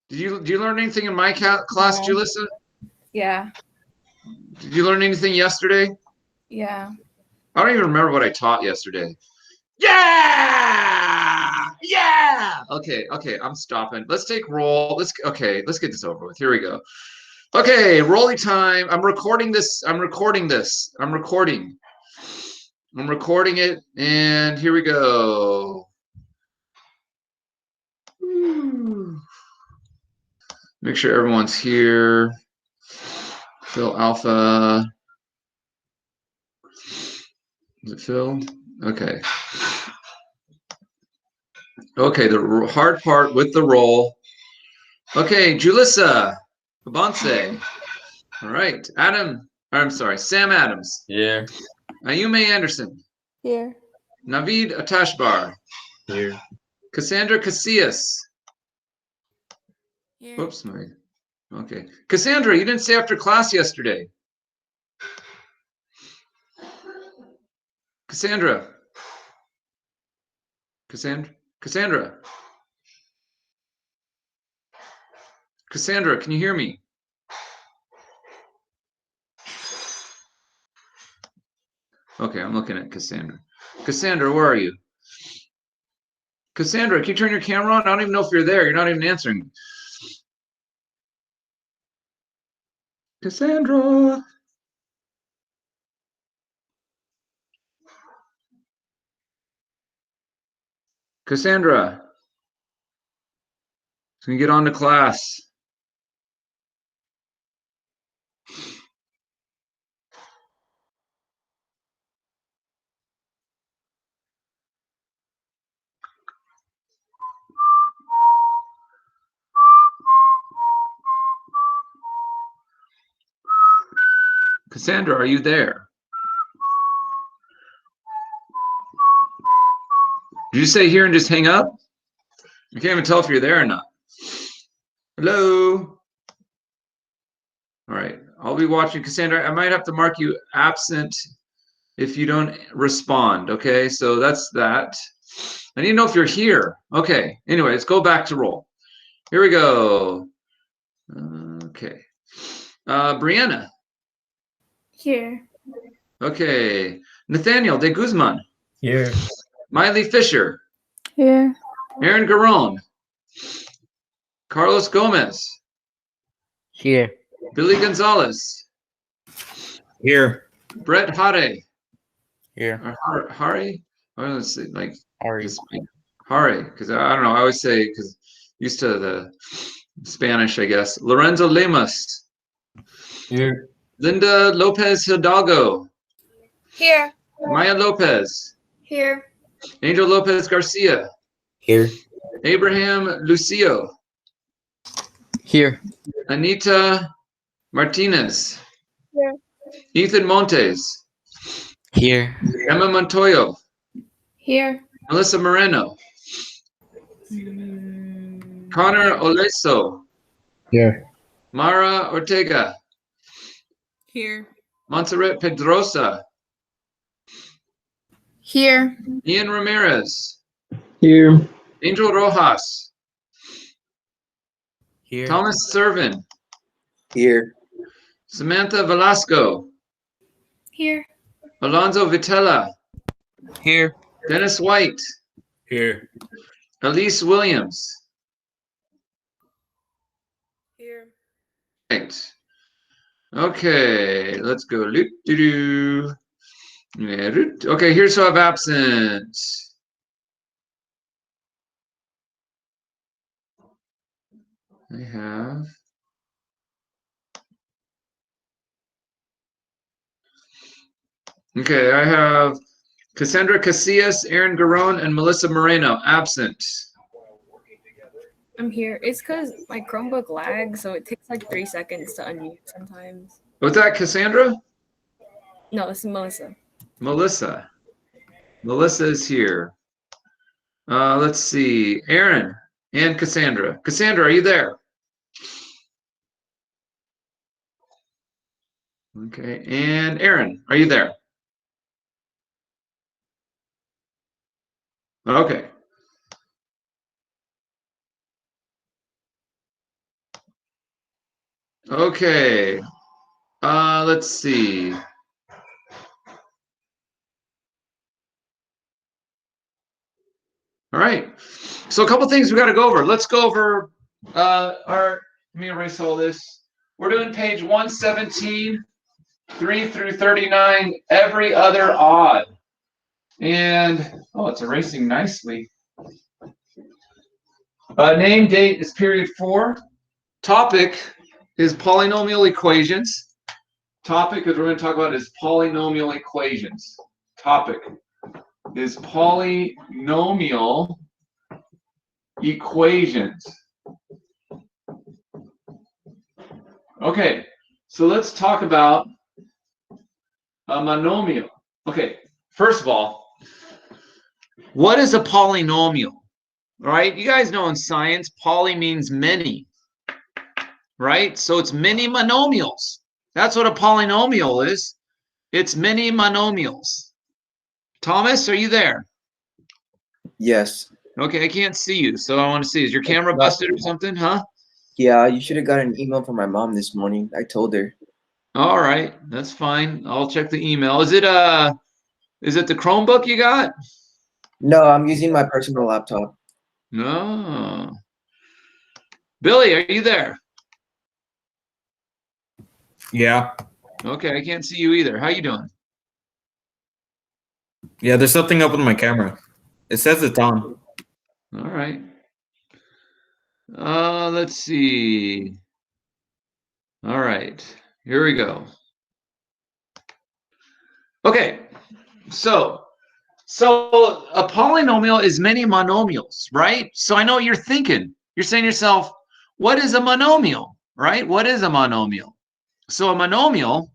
Did you learn anything in my class, No. Julissa? Yeah. Did you learn anything yesterday? Yeah. I don't even remember what I taught yesterday. Yeah! Yeah! Okay, I'm stopping. Let's take roll. Let's get this over with. Here we go. Okay, rolly time. I'm recording this. I'm recording it, and here we go. Make sure everyone's here. Phil Alpha. Is it filled? Okay. Okay, the hard part with the roll. Okay, Julissa Babonse. All right, Sam Adams. Here. Ayume Anderson. Here. Navid Atashbar. Here. Cassandra Casillas. Here. Whoops, okay. Cassandra, you didn't stay after class yesterday. Cassandra. Cassandra. Cassandra, can you hear me? Okay, I'm looking at Cassandra. Cassandra, where are you? Cassandra, can you turn your camera on? I don't even know if you're there. You're not even answering. Cassandra. Cassandra. Can you get on to class? Cassandra, are you there? Did you say here and just hang up? I can't even tell if you're there or not. Hello? All right, I'll be watching. Cassandra, I might have to mark you absent if you don't respond, okay? So that's that. I need to know if you're here. Okay, anyway, let's go back to roll. Here we go. Okay. Brianna. Here. Okay. Nathaniel de Guzman. Here. Miley Fisher. Here. Aaron Garone. Carlos Gomez. Here. Billy Gonzalez. Here. Brett Hare. Here. Hare? Let's see, like, Ari. Hare, because I don't know, I always say, because used to the Spanish, I guess. Lorenzo Lemus. Here. Linda Lopez Hidalgo. Here. Maya Lopez. Here. Angel Lopez Garcia. Here. Abraham Lucio. Here. Anita Martinez. Here. Ethan Montes. Here. Emma Montoyo. Here. Melissa Moreno. Connor Oleso. Here. Mara Ortega. Here. Montserrat Pedrosa. Here. Ian Ramirez. Here. Angel Rojas. Here. Thomas Servin. Here. Samantha Velasco. Here. Alonzo Vitella. Here. Dennis White. Here. Elise Williams. Here. Right. Okay, let's go. Okay, here's who I've absent. I have. Okay, I have Cassandra Casillas, Aaron Garone, and Melissa Moreno absent. I'm here. It's because my Chromebook lags, so it takes like 3 seconds to unmute sometimes. Was that Cassandra? No, it's Melissa. Melissa. Melissa is here. Let's see. Aaron and Cassandra. Cassandra, are you there? Okay. And Aaron, are you there? Okay. Okay. Let's see. All right. So a couple things we got to go over. Let's go over let me erase all this. We're doing page 117, 3 through 39, every other odd. And, oh, it's erasing nicely. Name date is period 4. Topic is polynomial equations. Topic that we're going to talk about is polynomial equations. Topic is polynomial equations. Okay, so let's talk about a monomial. Okay, first of all, what is a polynomial? Right? You guys know in science, poly means many. Right? So it's many monomials. That's what a polynomial is. It's many monomials. Thomas, are you there? Yes. Okay, I can't see you, so I want to see. Is your camera busted or something, huh? Yeah, you should have got an email from my mom this morning. I told her. All right, that's fine. I'll check the email. Is it the Chromebook you got? No, I'm using my personal laptop. No. Billy, are you there? Yeah. Okay, I can't see you either. How you doing? Yeah, there's something up with my camera. It says it's on. All right. Let's see. All right, here we go. Okay, so a polynomial is many monomials, right? So I know what you're thinking. You're saying to yourself, what is a monomial, right? What is a monomial? So a monomial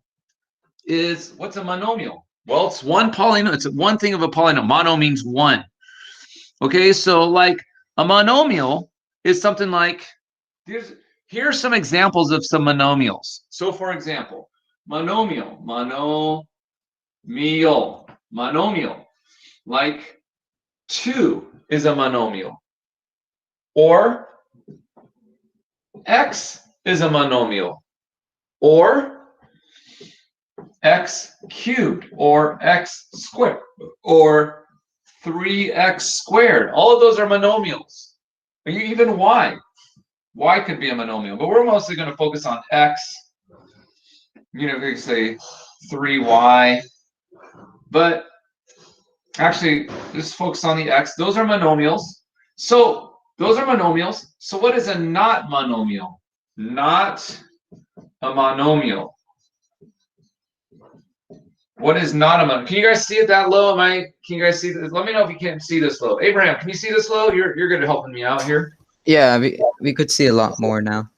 is, what's a monomial? Well, it's one polynomial. It's one thing of a polynomial. Mono means one. Okay, so like a monomial is something like, here are some examples of some monomials. So for example, monomial, like 2 is a monomial, or x is a monomial, or x cubed, or x squared, or 3x squared. All of those are monomials. Even y. Y could be a monomial, but we're mostly going to focus on x. You know, we could say 3y, but actually, just focus on the x. Those are monomials. So those are monomials. So what is a not monomial? Not a monomial. What is not a monomial? Can you guys see it that low? Can you guys see this? Let me know if you can't see this low. Abraham, can you see this low? You're good at helping me out here. Yeah, we could see a lot more now.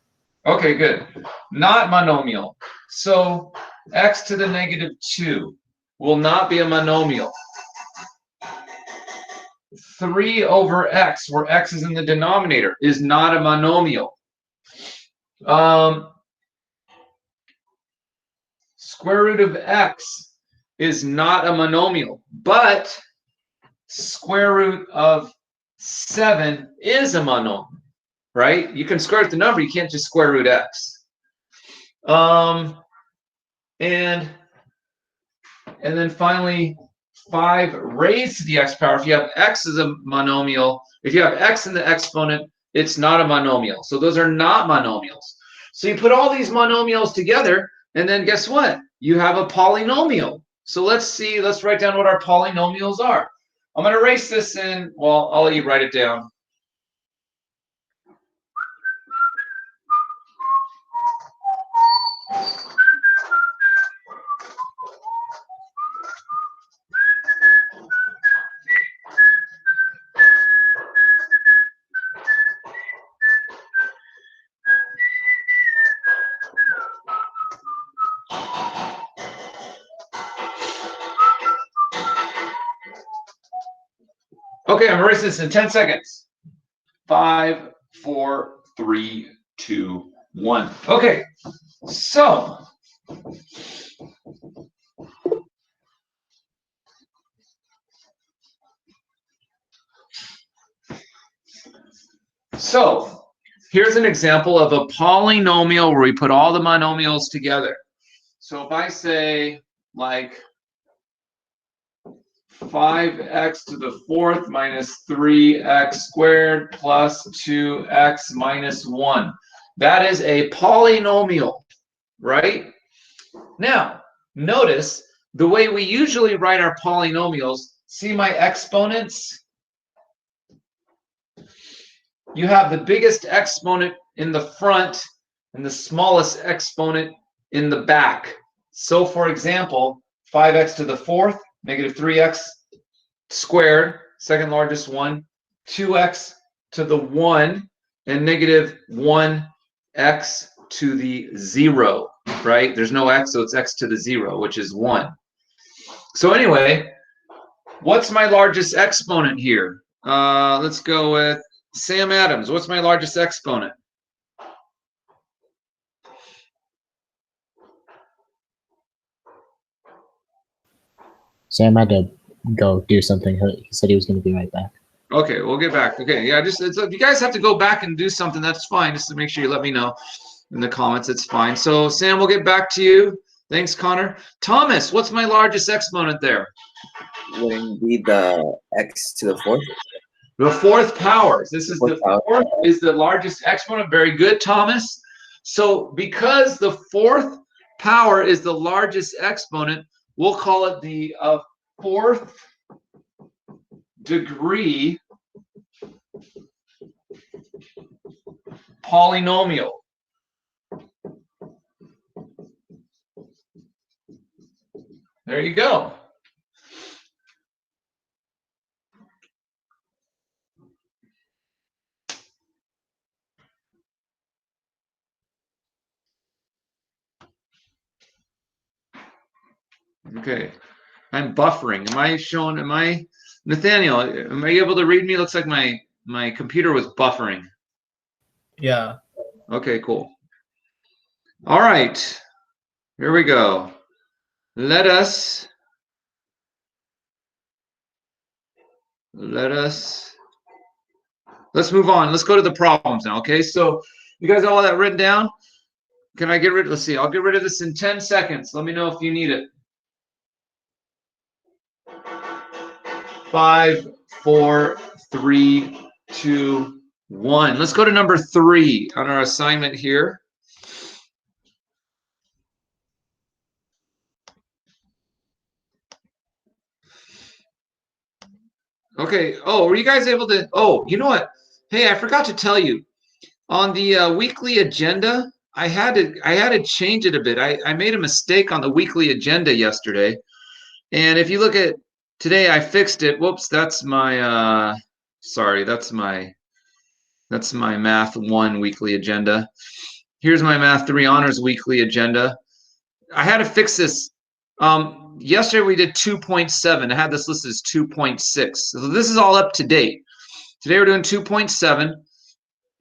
Okay, good. Not monomial. So x to the negative 2 will not be a monomial. 3 over x, where x is in the denominator, is not a monomial. Square root of x is not a monomial, but square root of 7 is a monomial, right? You can square root the number, you can't just square root x. And then finally, 5 raised to the x power. If you have x as a monomial, if you have x in the exponent, it's not a monomial. So those are not monomials. So you put all these monomials together, and then guess what? You have a polynomial. So let's write down what our polynomials are. I'm going to erase this in, well, I'll let you write it down. Okay, I'm erasing this in 10 seconds. 5, 4, 3, 2, 1. Okay, so Here's an example of a polynomial where we put all the monomials together. So if I say like 5x to the fourth minus 3x squared plus 2x minus 1. That is a polynomial, right? Now, notice the way we usually write our polynomials. See my exponents? You have the biggest exponent in the front and the smallest exponent in the back. So, for example, 5x to the fourth, negative 3x squared, second largest one, 2x to the 1, and negative 1x to the 0, right? There's no x, so it's x to the 0, which is 1. So anyway, what's my largest exponent here? Let's go with Sam Adams. What's my largest exponent? Sam had to go do something. He said he was going to be right back. Okay, we'll get back. Okay, yeah, just if you guys have to go back and do something, that's fine. Just to make sure you let me know in the comments, it's fine. So Sam, we'll get back to you. Thanks, Connor. Thomas, what's my largest exponent there? Wouldn't be the x to the fourth? The fourth power. This is the Fourth fourth is the largest exponent. Very good, Thomas. So because the fourth power is the largest exponent, we'll call it the fourth degree polynomial. There you go. Okay, I'm buffering. Nathaniel, am I able to read me? Looks like my computer was buffering. Yeah. Okay, cool. All right, here we go. Let's move on. Let's go to the problems now, okay? So you guys have all that written down? Can I get rid, let's see, I'll get rid of this in 10 seconds. Let me know if you need it. 5, 4, 3, 2, 1. Let's go to number 3 on our assignment here. Okay. Oh, were you guys able to? Oh, you know what? Hey, I forgot to tell you. On the weekly agenda, I had to change it a bit. I made a mistake on the weekly agenda yesterday, and if you look at today, I fixed it. Whoops, that's my sorry, that's my Math 1 weekly agenda. Here's my Math 3 Honors weekly agenda. I had to fix this. Yesterday we did 2.7. I had this listed as 2.6. So this is all up to date. Today we're doing 2.7.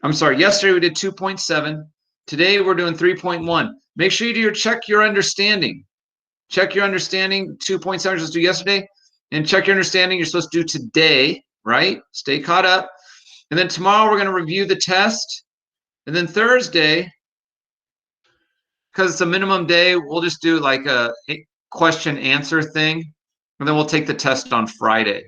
I'm sorry, yesterday we did 2.7. Today we're doing 3.1. Make sure you do check your understanding. Check your understanding. 2.7 you're supposed to do yesterday. And check your understanding you're supposed to do today, right? Stay caught up. And then tomorrow we're going to review the test. And then Thursday, because it's a minimum day, we'll just do like a question answer thing. And then we'll take the test on Friday.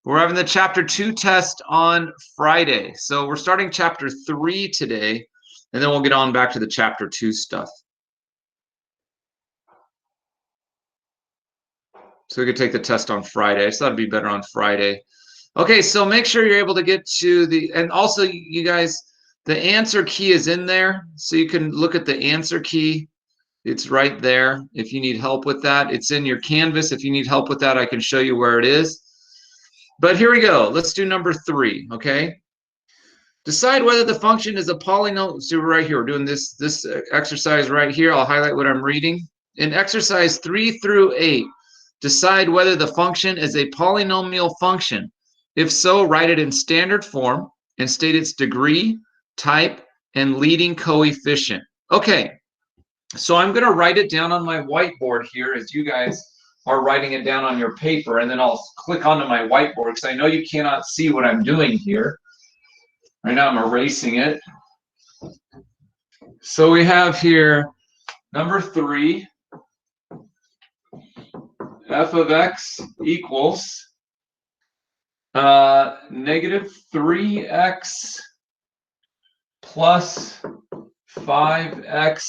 We're having the chapter 2 test on Friday. So we're starting chapter 3 today, and then we'll get on back to the chapter 2 stuff. So we could take the test on Friday. I just thought it'd be better on Friday. Okay, so make sure you're able to get to the, and also you guys, the answer key is in there. So you can look at the answer key. It's right there. If you need help with that, it's in your Canvas. If you need help with that, I can show you where it is. But here we go. Let's do number 3, okay? Decide whether the function is a polynomial. So right here, we're doing this exercise right here. I'll highlight what I'm reading. In exercise 3 through 8, decide whether the function is a polynomial function. If so, write it in standard form and state its degree, type, and leading coefficient. Okay, so I'm going to write it down on my whiteboard here as you guys are writing it down on your paper, and then I'll click onto my whiteboard because I know you cannot see what I'm doing here. Right now I'm erasing it. So we have here number 3, f of x equals negative 3x plus 5x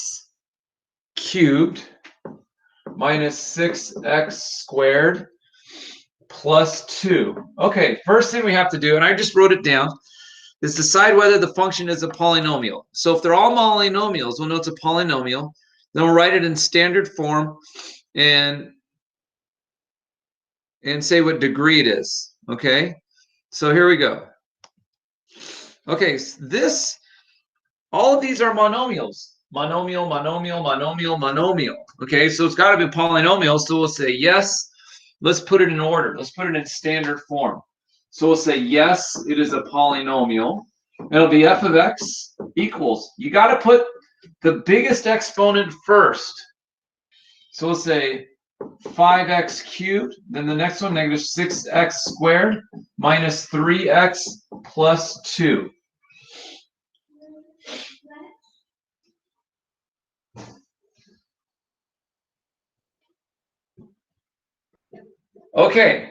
cubed minus 6x squared plus 2. Okay, first thing we have to do, and I just wrote it down, is decide whether the function is a polynomial. So if they're all polynomials, we'll know it's a polynomial. Then we'll write it in standard form and say what degree it is. Okay, so here we go. Okay, this, all of these are monomials. Monomial, monomial, monomial, monomial. Okay, so it's got to be polynomial. So we'll say yes. Let's put it in order. Let's put it in standard form. So we'll say yes, it is a polynomial. It'll be f of x equals. You got to put the biggest exponent first. So we'll say 5x cubed. Then the next one, negative 6x squared minus 3x plus 2. Okay.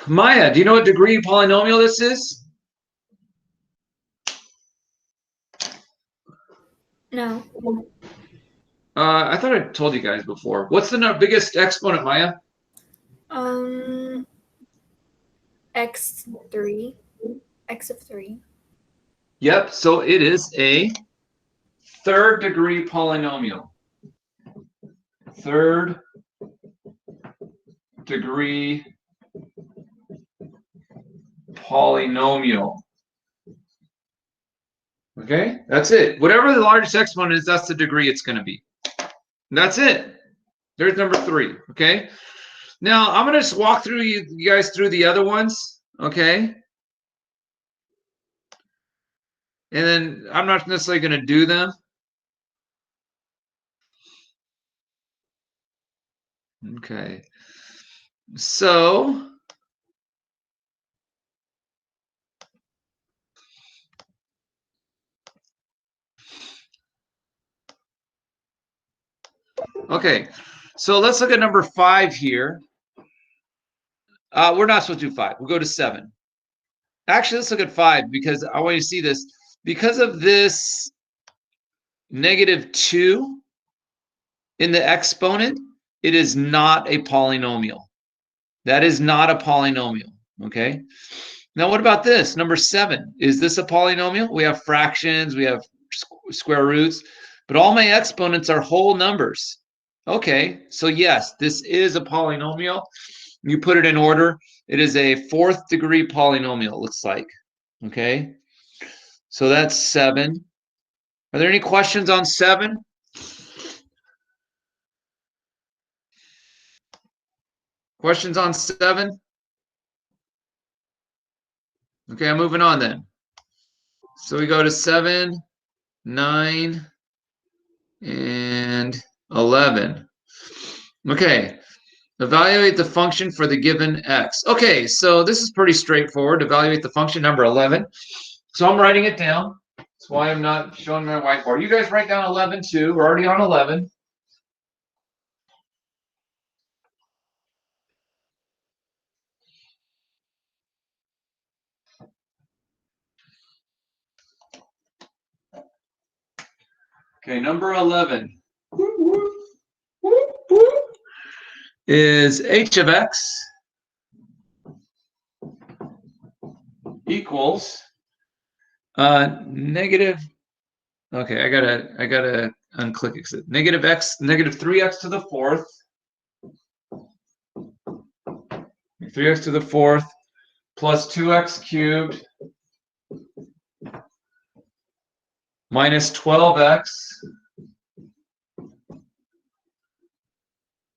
Maya, do you know what degree polynomial this is? No. I thought I told you guys before. What's the biggest exponent, Maya? X3. X of 3. Yep, so it is a third degree polynomial. Third degree polynomial. Okay, that's it. Whatever the largest exponent is, that's the degree it's going to be. And that's it. There's number 3. Okay. Now I'm going to just walk through you guys through the other ones. Okay. And then I'm not necessarily going to do them. Okay. So okay, so let's look at number 5 here. We're not supposed to do 5. We'll go to 7. Actually, let's look at 5 because I want you to see this. Because of this negative 2 in the exponent, it is not a polynomial. That is not a polynomial. Okay. Now, what about this? Number 7. Is this a polynomial? We have fractions, we have square roots, but all my exponents are whole numbers. Okay, so yes, this is a polynomial. You put it in order. It is a 4th degree polynomial, it looks like. Okay, so that's 7. Are there any questions on 7? Questions on 7? Okay, I'm moving on then. So we go to 7, 9, and 11. Okay, evaluate the function for the given x. Okay, so this is pretty straightforward. Evaluate the function number 11. So I'm writing it down. That's why I'm not showing my whiteboard. You guys write down 11 too. We're already on 11. Okay, number 11 is h of x equals negative. Okay, I gotta unclick it. Negative 3x to the 4th. 3x to the 4th plus 2x cubed minus 12x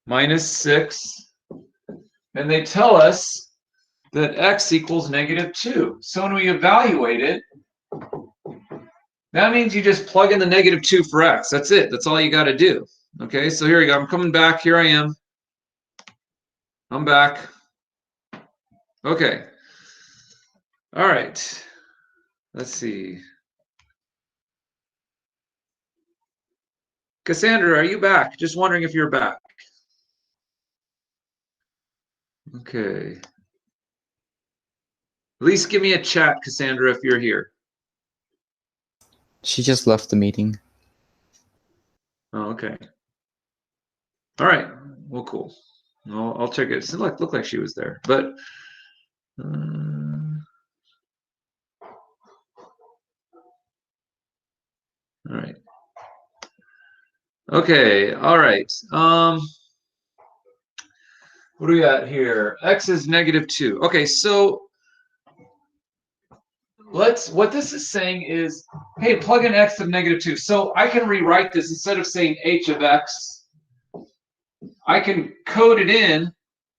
minus 6. And they tell us that x equals negative 2. So when we evaluate it, that means you just plug in the negative 2 for x. That's it. That's all you got to do. Okay, so here we go. I'm coming back. Here I am. I'm back. Okay. All right. Let's see. Cassandra, are you back? Just wondering if you're back. Okay. At least give me a chat, Cassandra, if you're here. She just left the meeting. Oh, okay. All right. Well, cool. I'll check it. It looked like she was there, but all right. Okay. All right. What do we got here? X is -2. Okay, so what this is saying is, hey, plug in x of -2. So I can rewrite this instead of saying h of x. I can code it in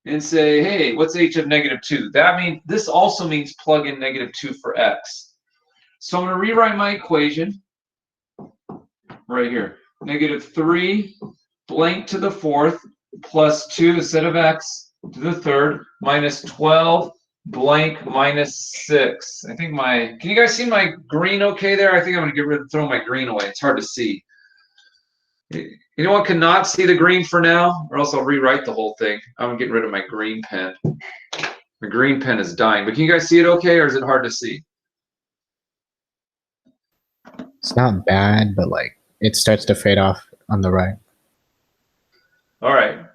and say, hey, what's h of -2? That means this also means plug in -2 for x. So I'm going to rewrite my equation right here. -3 blank to the fourth plus 2 instead of x to the third minus 12 blank minus 6. I think can you guys see my green okay there? I think I'm going to throw my green away. It's hard to see. Anyone cannot see the green for now, or else I'll rewrite the whole thing. I'm getting rid of my green pen. My green pen is dying. But can you guys see it okay, or is it hard to see? It's not bad, but like it starts to fade off on the right. All right.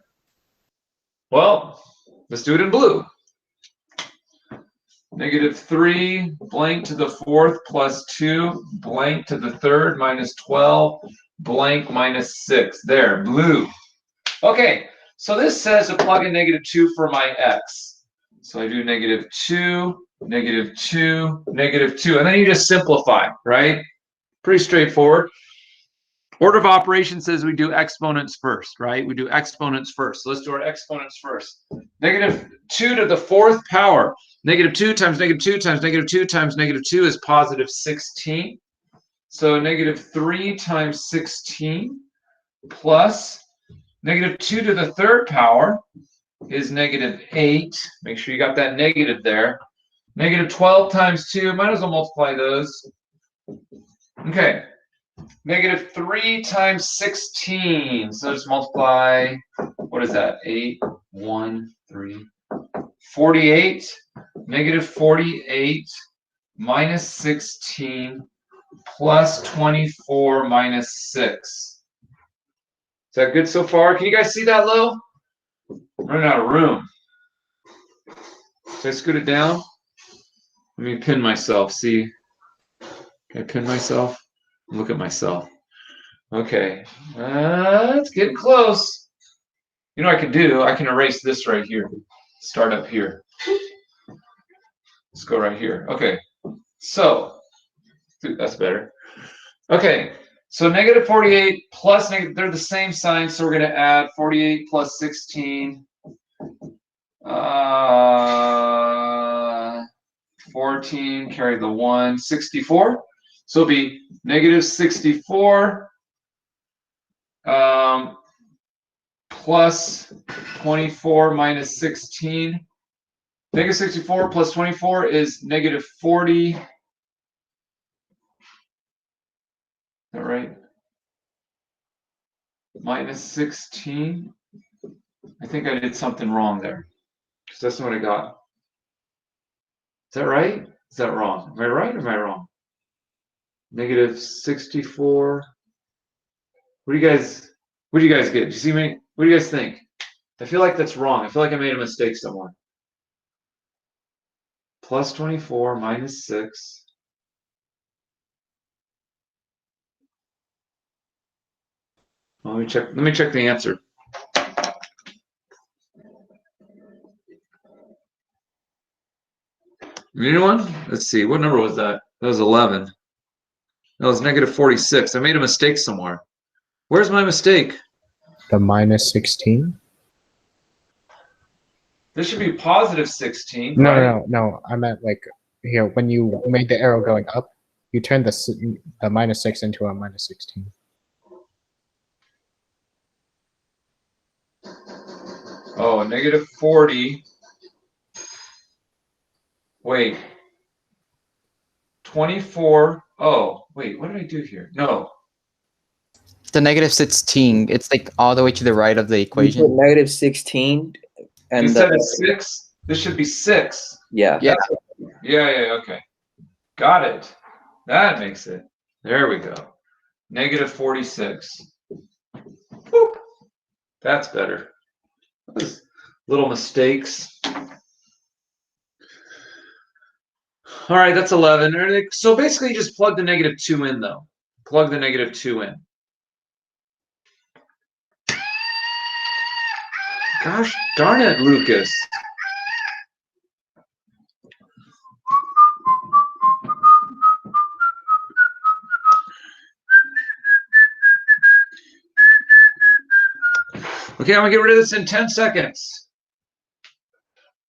Well, let's do it in blue. -3 blank to the fourth plus 2 blank to the third minus 12 blank minus 6. There, blue. Okay, so this says to plug in -2 for my x. So I do -2, -2, -2, and then you just simplify, right? Pretty straightforward. Order of operations says we do exponents first, right? We do exponents first. So let's do our exponents first. -2 to the fourth power. -2 times -2 times -2 times -2 is positive 16. So -3 times 16 plus -2 to the third power is -8. Make sure you got that negative there. -12 times 2, might as well multiply those. Okay. -3 times 16. So just multiply, what is that? 8, 1, 3, 48. -48 minus 16 plus 24 minus 6. Is that good so far? Can you guys see that low? I'm running out of room. Should I scoot it down? Let me pin myself. See? Can I pin myself? Look at myself. Okay. It's getting close. You know what I can do? I can erase this right here. Start up here. Let's go right here. Okay. So, that's better. Okay. So -48 plus negative, they're the same sign, so we're going to add 48 plus 16. 14, carry the 1, 64. So it'll be -64 plus 24 minus 16. -64 plus 24 is -40. Is that right? Minus 16. I think I did something wrong there, because that's what I got. Is that right? Is that wrong? Am I right or am I wrong? -64. What do you guys get? Do you see me? What do you guys think? I feel like that's wrong. I feel like I made a mistake somewhere. Plus 24 minus 6. Let me check. Let me check the answer. Anyone? Let's see. What number was that? That was 11. That was -46. I made a mistake somewhere. Where's my mistake? The minus 16? This should be positive 16. No, right? no. I meant like here, when you made the arrow going up, you turned the minus 6 into a minus 16. Oh, -40. Wait. 24. Oh, wait. What did I do here? No. The negative 16. It's like all the way to the right of the You put equation. negative 16 and Instead of 6, this should be 6. yeah. Yeah. Yeah, okay. Got it. That makes it. There we go. Negative 46. Boop. That's better. Those little mistakes. All right, that's 11. So basically, you just plug the negative 2 in, though. Plug the negative 2 in. Gosh darn it, Lucas. Okay, I'm gonna get rid of this in 10 seconds.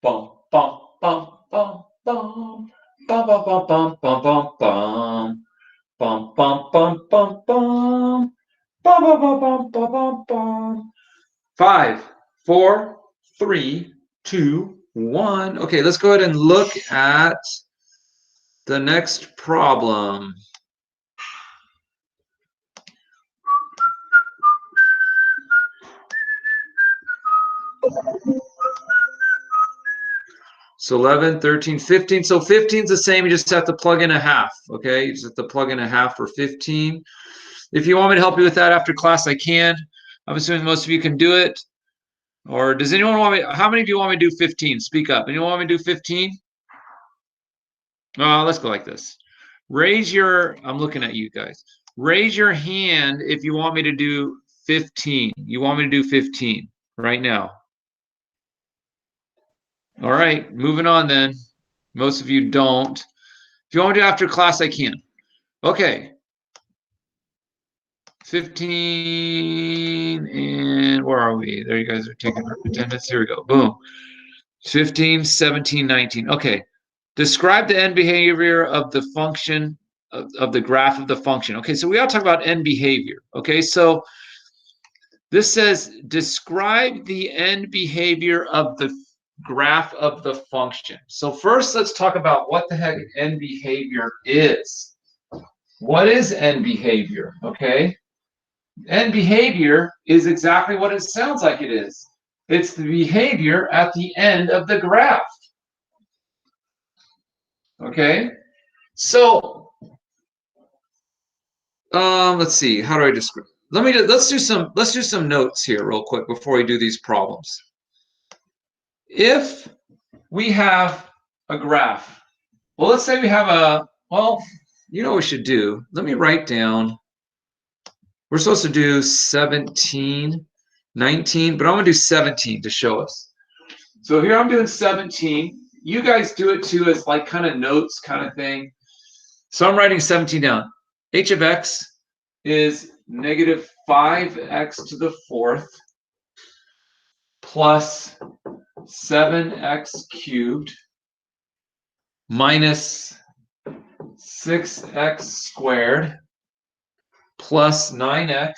Bum, bum, bum, bum, bum. Bum, bum, bum, bum, bum, bum, bum. Bum, bum, bum, bum, bum. Bum, bum, bum, bum, bum, bum, bum. 5, 4, 3, 2, 1. Okay, let's go ahead and look at the next problem. So 11, 13, 15. So 15 is the same. You just have to plug in a half. Okay, you just have to plug in a half for 15. If you want me to help you with that after class, I can. I'm assuming most of you can do it. Or does anyone want me? How many of you want me to do 15? Speak up. Anyone want me to do 15? Let's go like this. Raise your, I'm looking at you guys. Raise your hand if you want me to do 15. You want me to do 15 right now. All right, moving on then. Most of you don't. If you want to do after class, I can. Okay. 15 and where are we? There you guys are taking attendance. Here we go. Boom. 15, 17, 19. Okay. Describe the end behavior of the function of the graph of the function. Okay, so we ought to talk about end behavior. Okay, so this says describe the end behavior of the graph of the function. So first, let's talk about what the heck end behavior is. What is end behavior? Okay, end behavior is exactly what it sounds like it is. It's the behavior at the end of the graph. Okay, so let's see. How do I describe? Let's do some notes here real quick before we do these problems. If we have a graph, well, let's say we have a, well, you know what we should do. Let me write down. We're supposed to do 17, 19, but I'm going to do 17 to show us. So here I'm doing 17. You guys do it too as like kind of notes kind of thing. So I'm writing 17 down. H of x is negative 5x to the fourth plus 7x cubed minus 6x squared plus 9x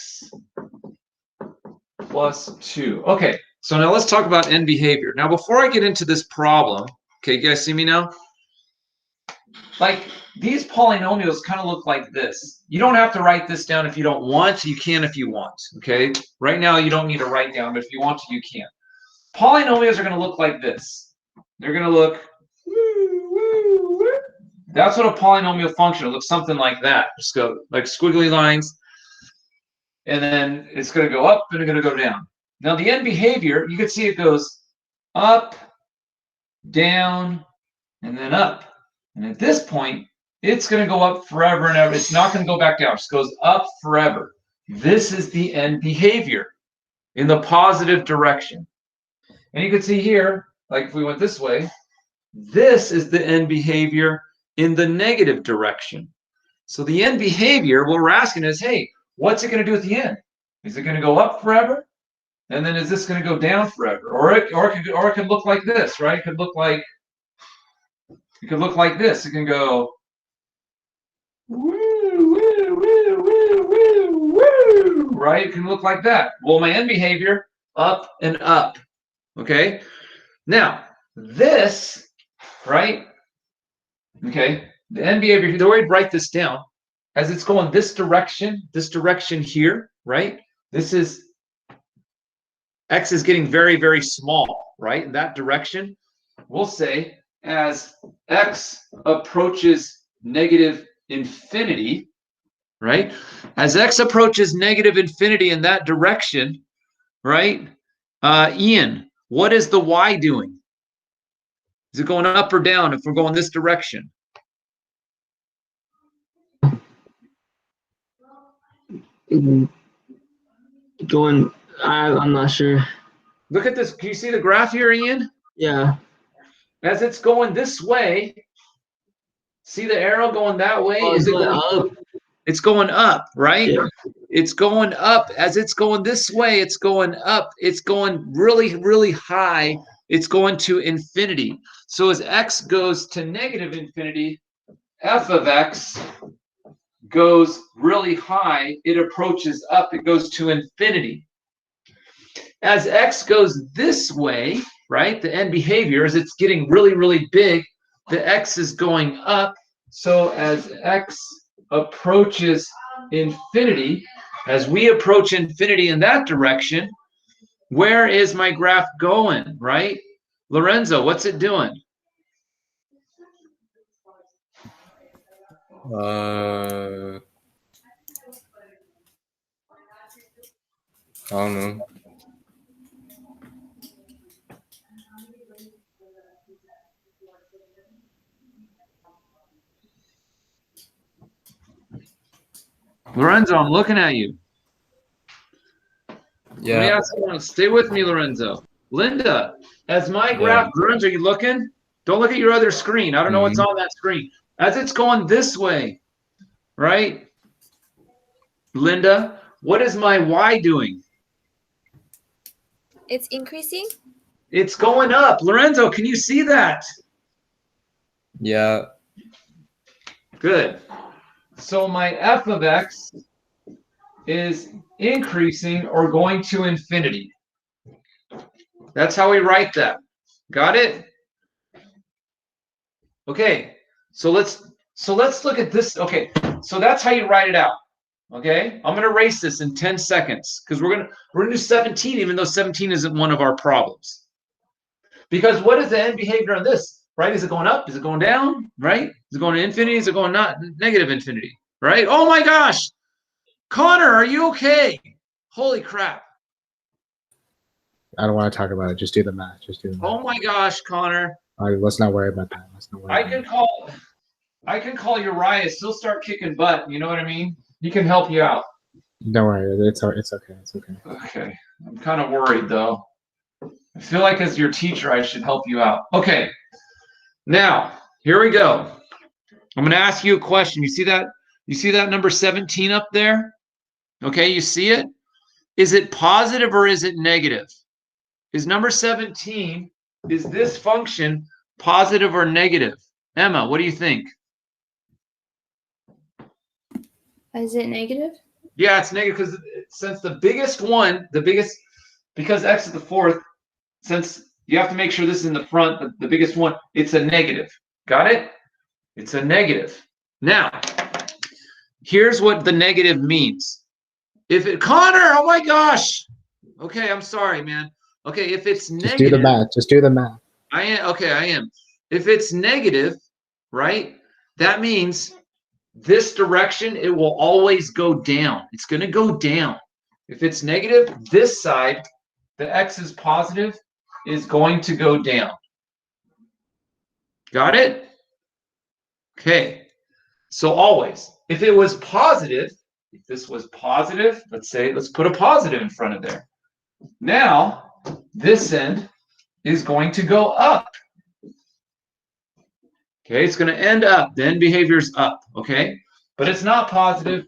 plus 2. Okay, so now let's talk about end behavior. Now, before I get into this problem, okay, you guys see me now? Like, these polynomials kind of look like this. You don't have to write this down if you don't want to. You can if you want, okay? Right now, you don't need to write down, but if you want to, you can. Polynomials are going to look like this. They're going to look, that's what a polynomial function looks something like that. Just go like squiggly lines, and then it's going to go up and it's going to go down. Now, the end behavior, you can see it goes up, down, and then up. And at this point, it's going to go up forever and ever. It's not going to go back down. It just goes up forever. This is the end behavior in the positive direction. And you can see here, like if we went this way, this is the end behavior in the negative direction. So the end behavior, what we're asking is, hey, what's it going to do at the end? Is it going to go up forever? And then is this going to go down forever? Or it could look like this, right? It could look like this. It can go woo, woo, woo, woo, woo, woo, right? It can look like that. Well, my end behavior, up and up. Okay? Now, this, right? Okay, the end behavior, the way to write this down, as it's going this direction here, right? This is, x is getting very, very small, right? In that direction, we'll say as x approaches negative infinity, right? As x approaches negative infinity in that direction, right? Ian, what is the y doing? Is it going up or down if we're going this direction? Going, I'm not sure. Look at this. Can you see the graph here, Ian? Yeah. As it's going this way, see the arrow going that way? Oh, Is it going going up? It's going up, right? Yeah. It's going up. As it's going this way, it's going up. It's going really, really high. It's going to infinity. So as x goes to negative infinity, f of x goes really high. It approaches up. It goes to infinity. As x goes this way, right, the end behavior, as it's getting really, really big, the x is going up. So as x approaches infinity, as we approach infinity in that direction, where is my graph going, right? Lorenzo, what's it doing? I don't know. Lorenzo, I'm looking at you. Let me Yeah. ask you, stay with me, Lorenzo. Linda, as my graph, Lorenzo, are you looking? Don't look at your other screen. I don't know what's on that screen. As it's going this way, right? Linda, what is my y doing? It's increasing? It's going up. Lorenzo, can you see that? Yeah. Good. So my f of x is increasing or going to infinity. That's how we write that. Got it? Okay. So let's look at this. Okay. So that's how you write it out. Okay? I'm going to erase this in 10 seconds because we're going to do 17 even though 17 isn't one of our problems. Because what is the end behavior on this? Right? Is it going up? Is it going down? Right? Is it going to infinity? Is it going not negative infinity? Right? Oh my gosh. Connor, are you okay? Holy crap. I don't want to talk about it. Just do the math. Just do the math. Oh my gosh, Connor. All right, let's not worry about that. Let's not worry I about can call Uriah. He'll start kicking butt. You know what I mean? He can help you out. it. Don't worry. It's okay. It's okay. Okay. I'm kind of worried though. I feel like as your teacher, I should help you out. Okay. Now, here we go. I'm going to ask you a question. You see that? You see that number 17 up there? Okay, you see it? Is it positive or is it negative? Is number 17, is this function positive or negative? Emma, what do you think? Is it negative? Yeah, it's negative because since the biggest one, because x is the fourth, since you have to make sure this is in the front, the biggest one, it's a negative. Got it? It's a negative. Now, here's what the negative means. If it, Connor, oh my gosh. Okay, I'm sorry, man. Okay, if it's negative. Just do the math. Just do the math. I am. If it's negative, right, that means this direction, it will always go down. It's going to go down. If it's negative, this side, the x is positive, is going to go down. Got it? Okay. So always, if it was positive, if this was positive, let's put a positive in front of there. Now, this end is going to go up. Okay, it's going to end up. The end behavior is up, okay? But it's not positive.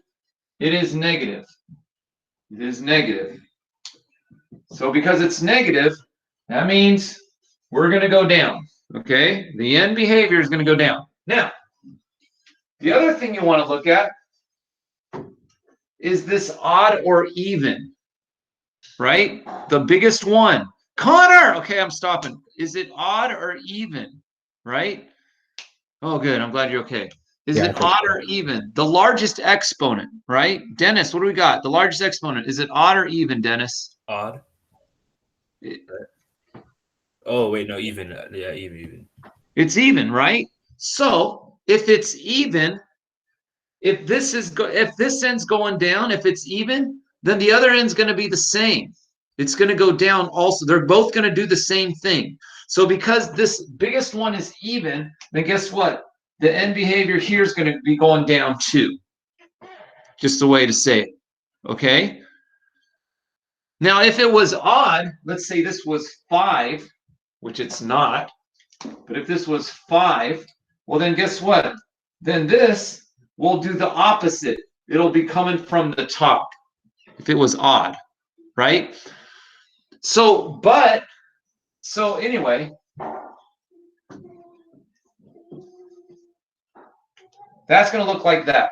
It is negative. It is negative. So because it's negative, that means we're going to go down, okay? The end behavior is going to go down. Now, the other thing you want to look at is this odd or even, right? The biggest one. Connor! Okay, I'm stopping. Is it odd or even, right? Oh, good. I'm glad you're okay. Is Yeah, I it think odd or even? The largest exponent, right? Dennis, what do we got? The largest exponent. Is it odd or even, Dennis? Odd. It- Oh wait, no, even. Yeah, even. It's even, right? So if it's even, if this end's going down, if it's even, then the other end's going to be the same. It's going to go down also. They're both going to do the same thing. So because this biggest one is even, then guess what? The end behavior here is going to be going down too. Just a way to say it. Okay? Now, if it was odd, let's say this was 5, which it's not, but if this was 5, well, then guess what? Then this will do the opposite. It'll be coming from the top if it was odd, right? So anyway, that's going to look like that.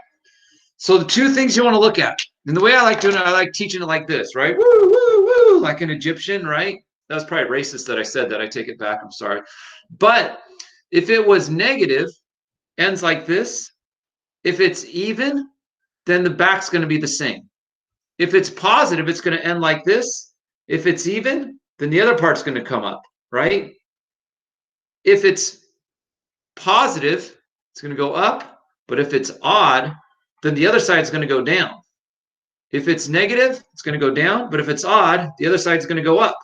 So the two things you want to look at, and the way I like doing it, I like teaching it like this, right? Woo, woo, woo, like an Egyptian, right? That was probably racist that I said that. I take it back. I'm sorry. But if it was negative, ends like this. If it's even, then the back's going to be the same. If it's positive, it's going to end like this. If it's even, then the other part's going to come up, right? If it's positive, it's going to go up. But if it's odd, then the other side's going to go down. If it's negative, it's going to go down. But if it's odd, the other side's going to go up.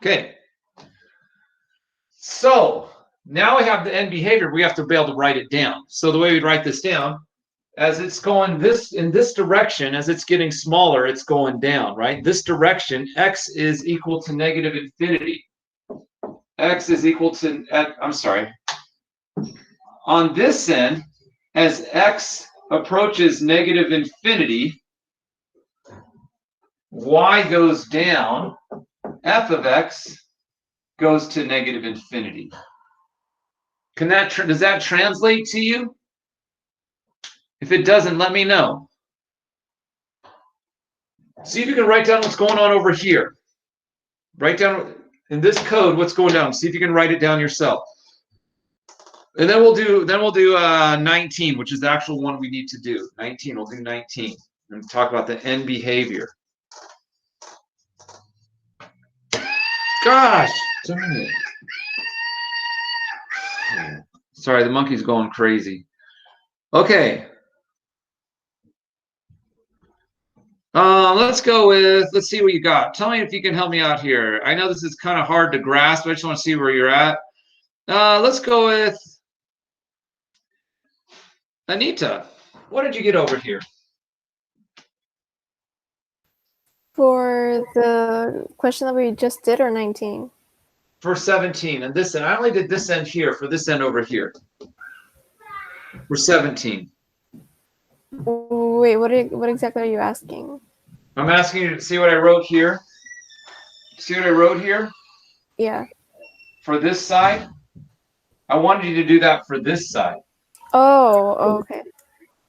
Okay. So now we have the end behavior. We have to be able to write it down. So the way we write this down, as it's going in this direction, as it's getting smaller, it's going down, right? This direction, x is equal to negative infinity. X is equal to, I'm sorry. On this end, as x approaches negative infinity, y goes down, f of x goes to negative infinity. Does that translate to you? If it doesn't, let me know. See if you can write down what's going on over here. Write down in this code what's going down. See if you can write it down yourself. And then we'll do 19, which is the actual one we need to do. 19, we'll do 19 and talk about the end behavior. Gosh, darn it. Sorry, the monkey's going crazy. Okay. Let's see what you got. Tell me if you can help me out here. I know this is kind of hard to grasp, but I just want to see where you're at. Let's go with Anita. What did you get over here? For the question that we just did, or 19? For 17. And this end, I only did this end here for this end over here. For 17. Wait, what exactly are you asking? I'm asking you to see what I wrote here. See what I wrote here? Yeah. For this side? I wanted you to do that for this side. Oh, okay.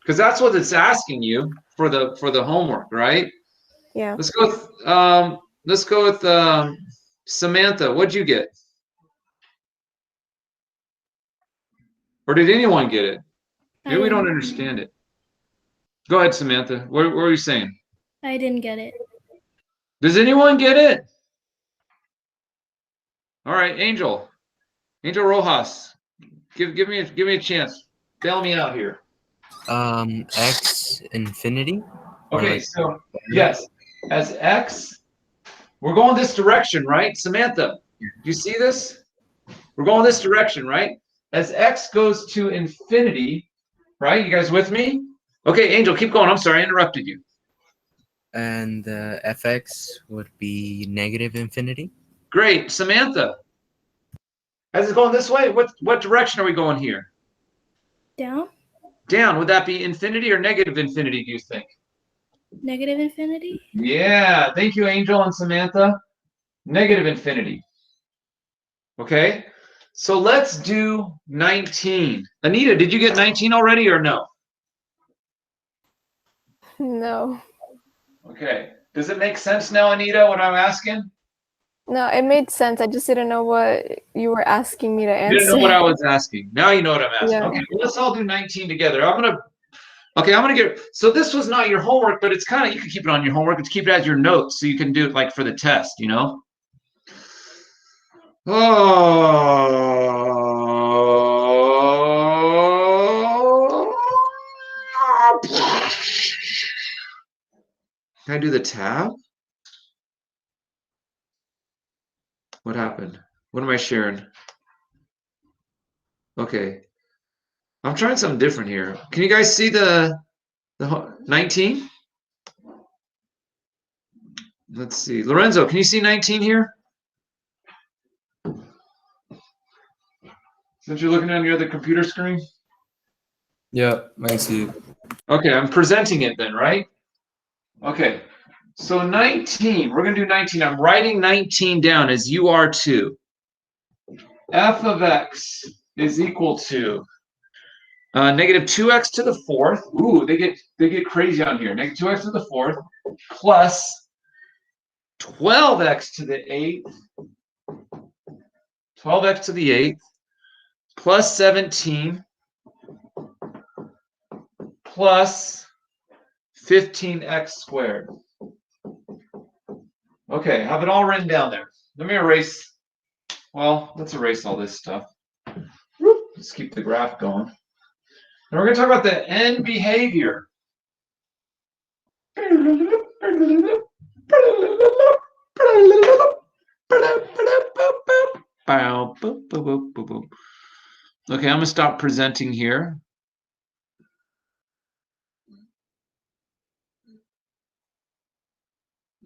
Because that's what it's asking you for the homework, right? Yeah. Let's go with Samantha. What'd you get? Or did anyone get it? Maybe we don't understand it. Go ahead, Samantha. What were you saying? I didn't get it. Does anyone get it? All right, Angel Rojas. Give me a chance. Bail me out here. X infinity. Okay, so yes, as x, we're going this direction, right? Samantha, do you see this? We're going this direction, right? As x goes to infinity, right? You guys with me? Okay, Angel, keep going. I'm sorry, I interrupted you. And fx would be negative infinity. Great, Samantha. As it's going this way, what direction are we going here? Down? Down. Would that be infinity or negative infinity, do you think? Negative infinity? Yeah, thank you, Angel and Samantha. Negative infinity. Okay, so let's do 19. Anita, did you get 19 already or no? No. Okay, does it make sense now, Anita, what I'm asking? No, it made sense. I just didn't know what you were asking me to You answer. didn't know what I was asking. Now you know what I'm asking. Yeah. Okay, well, let's all do 19 together. I'm gonna get. So this was not your homework, but it's kind of, you can keep it on your homework. But keep it as your notes so you can do it like for the test. You know. Oh. Can I do the tab? What happened? What am I sharing? Okay. I'm trying something different here. Can you guys see the 19? Let's see. Lorenzo, can you see 19 here? Since you're looking on your other computer screen? Yeah, I see it. Okay, I'm presenting it then, right? Okay. So 19, we're going to do 19. I'm writing 19 down as you are too. F of x is equal to negative 2x to the fourth. Ooh, they get crazy on here. Negative 2x to the fourth plus 12x to the eighth. 12x to the eighth plus 17 plus 15x squared. Okay, have it all written down there. Let me erase. Well, let's erase all this stuff. Let's keep the graph going. And we're going to talk about the end behavior. Okay, I'm going to stop presenting here.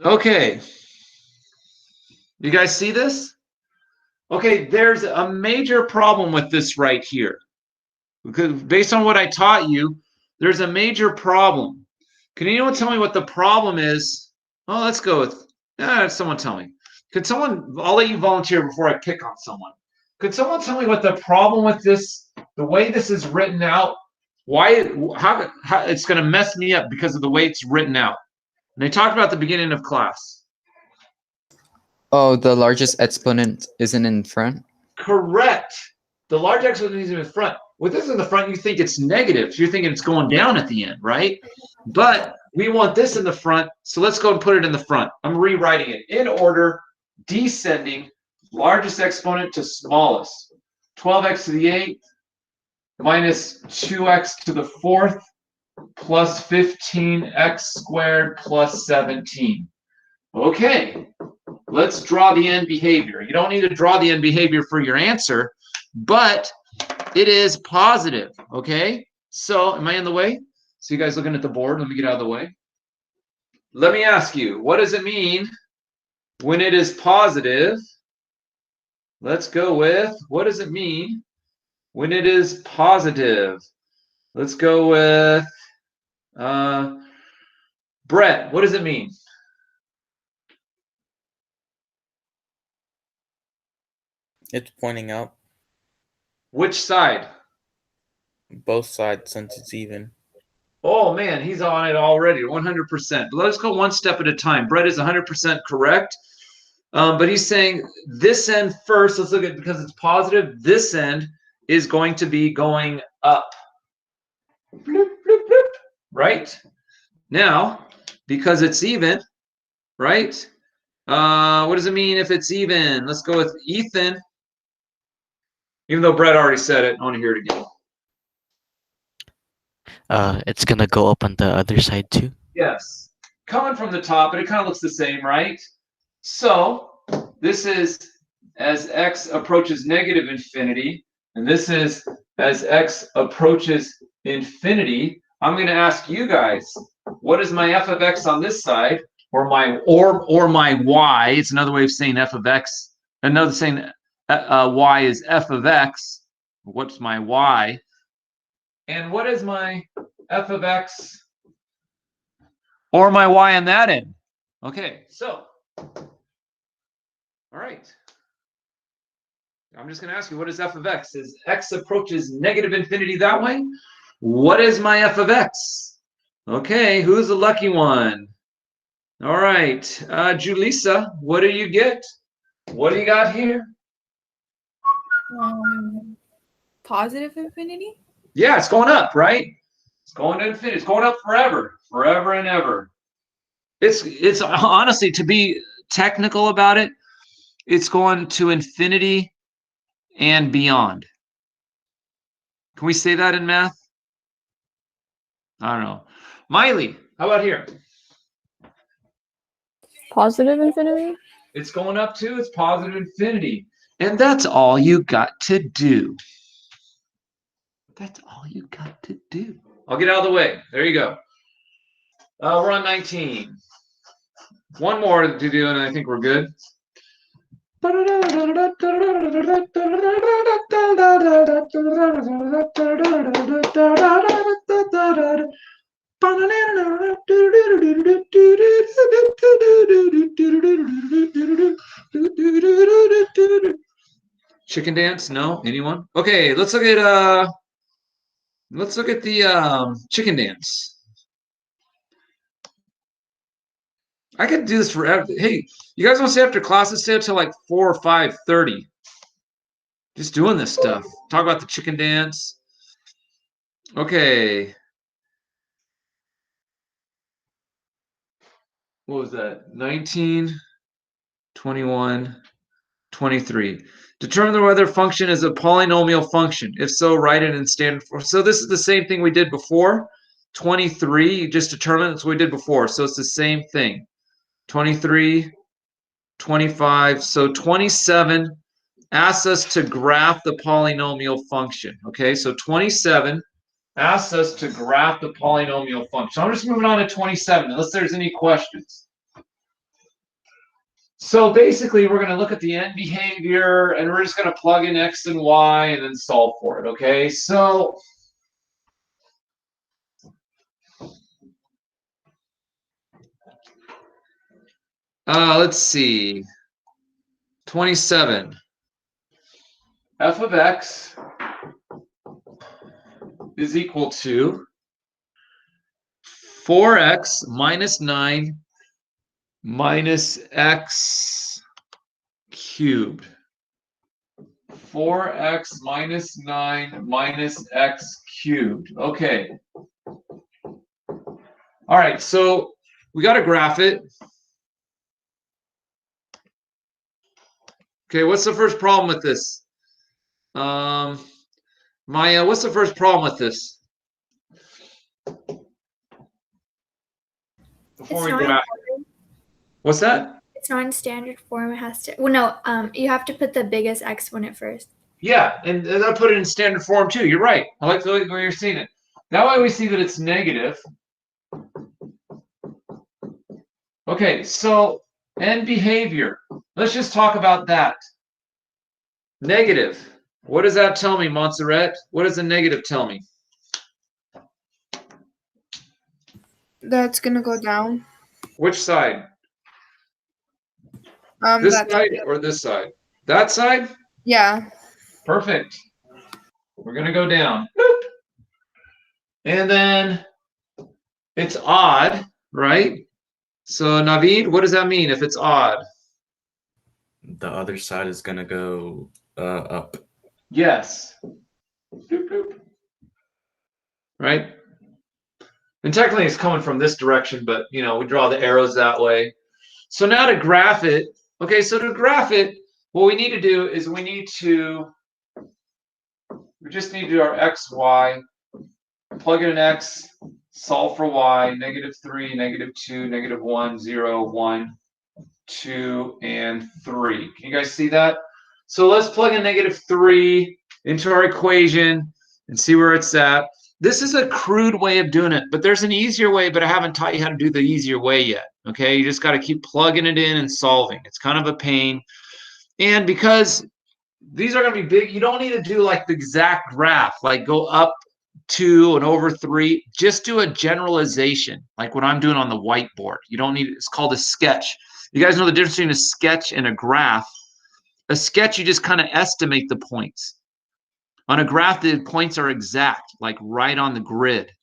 Okay. You guys see this? Okay, there's a major problem with this right here. Because based on what I taught you, there's a major problem. Can anyone tell me what the problem is? Oh, let's go with, someone tell me. Could someone, I'll let you volunteer before I pick on someone. Could someone tell me what the problem with this, the way this is written out, how it's going to mess me up because of the way it's written out? And they talked about at the beginning of class. Oh, the largest exponent isn't in front? Correct. The large exponent is in front. With this in the front, you think it's negative. So you're thinking it's going down at the end, right? But we want this in the front, so let's go and put it in the front. I'm rewriting it in order, descending, largest exponent to smallest. 12x to the 8th minus 2x to the 4th plus 15x squared plus 17. Okay, let's draw the end behavior. You don't need to draw the end behavior for your answer, but it is positive, okay? So, am I in the way? So you guys looking at the board? Let me get out of the way. Let me ask you, what does it mean when it is positive? Let's go with, what does it mean when it is positive? Let's go with Brett. What does it mean? It's pointing out Which side? both sides since it's even. Oh man, he's on it already, 100%. But let's go one step at a time. Brett is 100% correct. But he's saying this end first, let's look at, because it's positive, this end is going to be going up. Bloop, bloop, bloop. Right? Now, because it's even, right? What does it mean if it's even? Let's go with Ethan. Even though Brett already said it, I want to hear it again. It's gonna go up on the other side too. Yes. Coming from the top, but it kind of looks the same, right? So this is as x approaches negative infinity, and this is as x approaches infinity. I'm going to ask you guys, what is my f of x on this side, or my y? It's another way of saying f of x. Another saying y is f of x. What's my y? And what is my f of x or my y on that end? Okay, so, all right. I'm just going to ask you, what is f of x? As x approaches negative infinity that way, what is my f of x? Okay, who's the lucky one? All right, Julissa, what do you get? What do you got here? Positive infinity? Yeah, it's going up, right? It's going to infinity. It's going up forever, forever and ever. It's honestly, to be technical about it, it's going to infinity and beyond. Can we say that in math? I don't know. Miley, how about here? Positive infinity? It's going up too. It's positive infinity. And that's all you got to do. That's all you got to do. I'll get out of the way. There you go. We're on 19. One more to do, and I think we're good. Chicken dance? No? Anyone? Okay, let's look at the chicken dance. I could do this forever. Hey, you guys want to stay after classes? Stay up till like 4 or 5:30. Just doing this stuff. Talk about the chicken dance. Okay. What was that? 19, 21, 23. Determine whether function is a polynomial function. If so, write it in standard form. So this is the same thing we did before. 23, you just determine that's what we did before. So it's the same thing. 23, 25. So 27 asks us to graph the polynomial function. Okay, so 27 asks us to graph the polynomial function. I'm just moving on to 27, unless there's any questions. So basically, we're going to look at the end behavior, and we're just going to plug in x and y and then solve for it, okay? So let's see. 27. F of x is equal to 4x minus 9 minus x cubed. 4x minus 9 minus x cubed. Okay. All right, so we got to graph it. Okay, what's the first problem with this? Maya, what's the first problem with this? Before we graph it. What's that? It's not in standard form. It has to. Well, no. You have to put the biggest exponent first. Yeah, and I'll put it in standard form too. You're right. I like the way you're seeing it. That way we see that it's negative. Okay, so end behavior. Let's just talk about that. Negative. What does that tell me, Montserrat? What does the negative tell me? That's gonna go down. Which side? This side or this side? That side? Yeah. Perfect. We're going to go down. Boop. And then it's odd, right? So Naveed, what does that mean if it's odd? The other side is going to go up. Yes. Boop, boop. Right? And technically it's coming from this direction, but you know, we draw the arrows that way. So now to graph it, okay, so to graph it, what we need to do is we just need to do our x, y, plug in an x, solve for y, -3, -2, -1, 0, 1, 2, and 3. Can you guys see that? So let's plug in -3 into our equation and see where it's at. This is a crude way of doing it, but there's an easier way, but I haven't taught you how to do the easier way yet. Okay, you just got to keep plugging it in and solving. It's kind of a pain. And because these are going to be big, you don't need to do like the exact graph, like go up 2 and over 3. Just do a generalization, like what I'm doing on the whiteboard. You don't need, it's called a sketch. You guys know the difference between a sketch and a graph. A sketch, you just kind of estimate the points. On a graph, the points are exact, like right on the grid.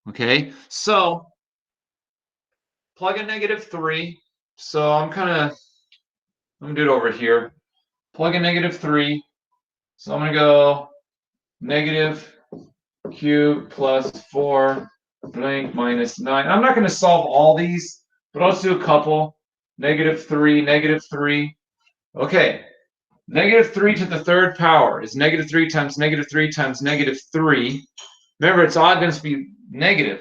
Okay, so plug in -3. So I'm going to do it over here. plug in -3. So I'm going to go negative q plus 4 blank minus 9. I'm not going to solve all these, but I'll just do a couple. -3, -3. Okay. -3 to the third power is -3 times -3 times -3. Remember, it's all going to be negative.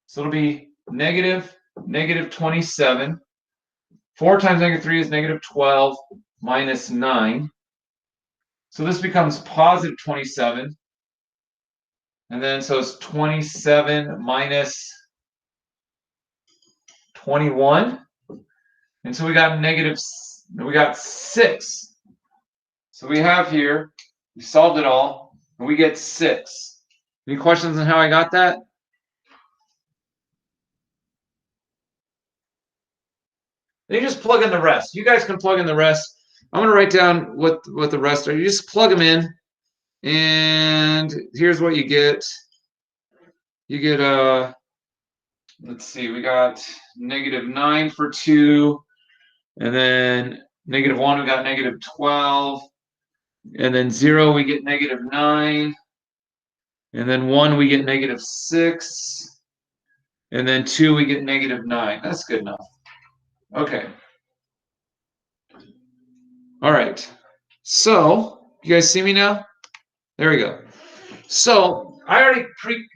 So it'll be -27. 4 times -3 is -12 minus 9. So this becomes positive 27. And then so it's 27 minus 21. And so we got we got 6. So we have here, we solved it all, and we get 6. Any questions on how I got that? Then you just plug in the rest. You guys can plug in the rest. I'm going to write down what the rest are. You just plug them in, and here's what you get. You get let's see, we got -9 for 2, and then -1 we got -12, and then 0 we get -9, and then 1 we get -6, and then 2 we get -9. That's good enough. Okay. All right. So, you guys see me now? There we go. So,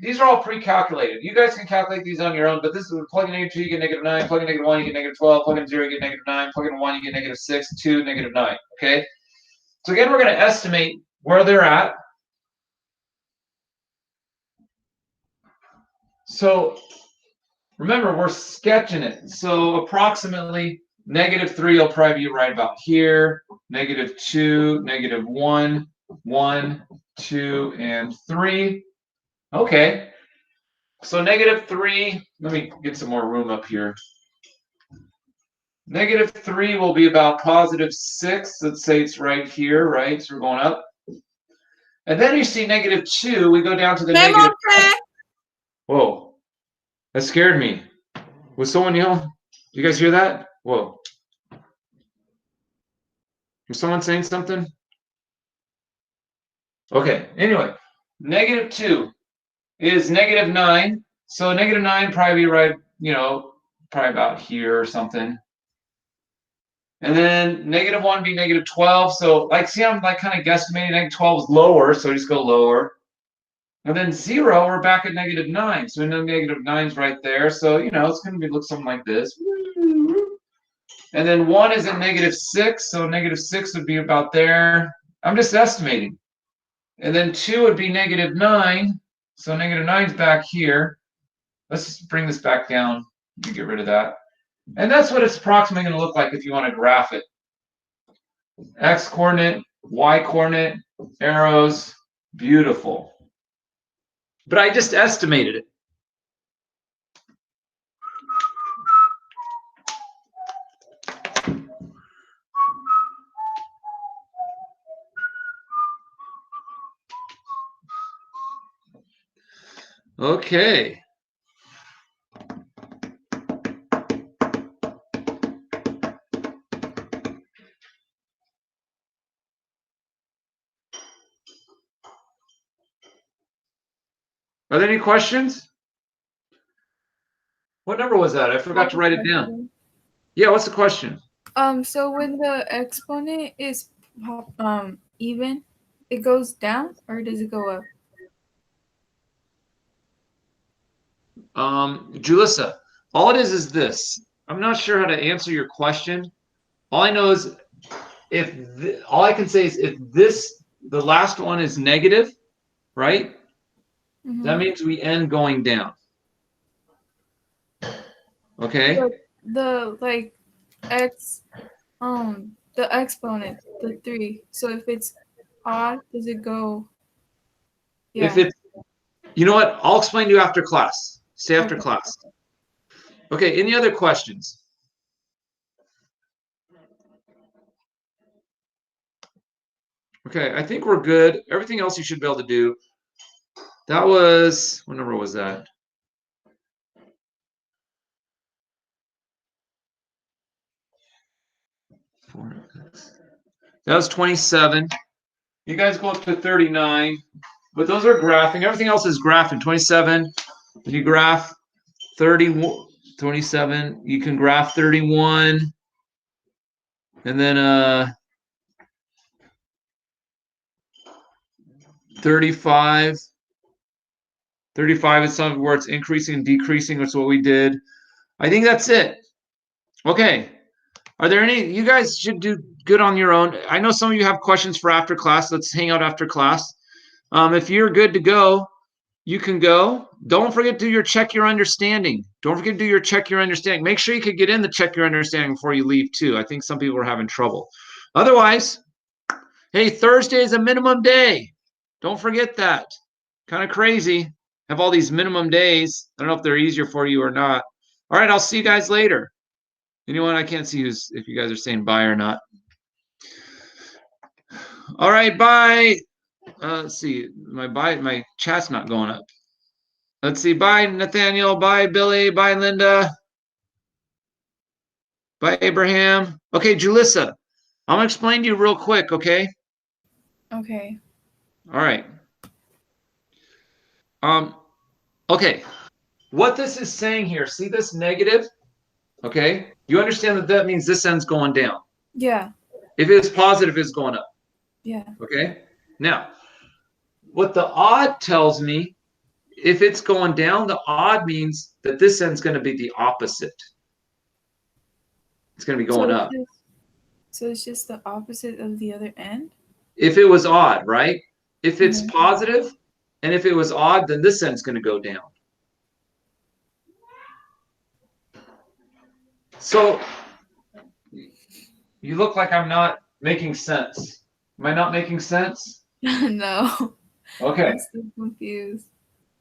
these are all pre-calculated. You guys can calculate these on your own, but this is plug in -2, you get -9, plug in -1, you get -12, plug in 0, you get -9, plug in 1, you get -6, 2, -9. Okay? So again, we're going to estimate where they're at. So remember, we're sketching it. So approximately -3 will probably be right about here. -2, -1, 1, 2, and 3. Okay. So -3, let me get some more room up here. -3 will be about +6. Let's say it's right here, right? So we're going up. And then you see -2, we go down to the negative. Whoa, that scared me. Was someone yelling? Did you guys hear that? Whoa. Was someone saying something? Okay, anyway, -2 is -9. So -9 probably right, probably about here or something. And then -1 be -12. So like, see, I'm like kind of guesstimating -12 is lower, so just go lower. And then 0, we're back at -9. So we know -9's right there. So, it's going to look something like this. And then 1 is at -6. So -6 would be about there. I'm just estimating. And then 2 would be -9. So -9's back here. Let's just bring this back down. You can get rid of that. And that's what it's approximately going to look like if you want to graph it. X coordinate, Y coordinate, arrows, beautiful. But I just estimated it. Okay. Are there any questions? What number was that? I forgot to write it down. Yeah, what's the question? So when the exponent is even, it goes down or does it go up? Julissa, all it is this. I'm not sure how to answer your question. All I know is all I can say is if the last one is negative, right? Mm-hmm. That means we end going down. Okay. The x, the exponent, the 3. So if it's odd, does it go? Yeah. If it's, you know what? I'll explain to you after class. Stay after class. Okay. Any other questions? Okay, I think we're good. Everything else you should be able to do. That was, what number was that? That was 27. You guys go up to 39. But those are graphing. Everything else is graphing. 27. If you graph 30, 27, you can graph 31. And then 35. 35 is something where it's increasing and decreasing, which is what we did. I think that's it. Okay. Are there any, you guys should do good on your own. I know some of you have questions for after class. Let's hang out after class. If you're good to go, you can go. Don't forget to do your check your understanding. Don't forget to do your check your understanding. Make sure you could get in the check your understanding before you leave too. I think some people are having trouble. Otherwise, hey, Thursday is a minimum day. Don't forget that. Kind of crazy. Have all these minimum days. I don't know if they're easier for you or not. All right, I'll see you guys later. Anyone? I can't see who's, if you guys are saying bye or not. All right, bye. Let's see. My chat's not going up. Let's see. Bye, Nathaniel. Bye, Billy. Bye, Linda. Bye, Abraham. Okay, Julissa. I'm gonna explain to you real quick, okay? Okay. All right. Okay. What this is saying here, see this negative? Okay. You understand that that means this end's going down. Yeah. If it's positive, it's going up. Yeah. Okay. Now, what the odd tells me, if it's going down, the odd means that this end's going to be the opposite. It's going to be going up. So it's just the opposite of the other end? If it was odd, right? If it's positive, and if it was odd, then this end's going to go down. So you look like I'm not making sense. Am I not making sense? No. Okay. I'm still confused.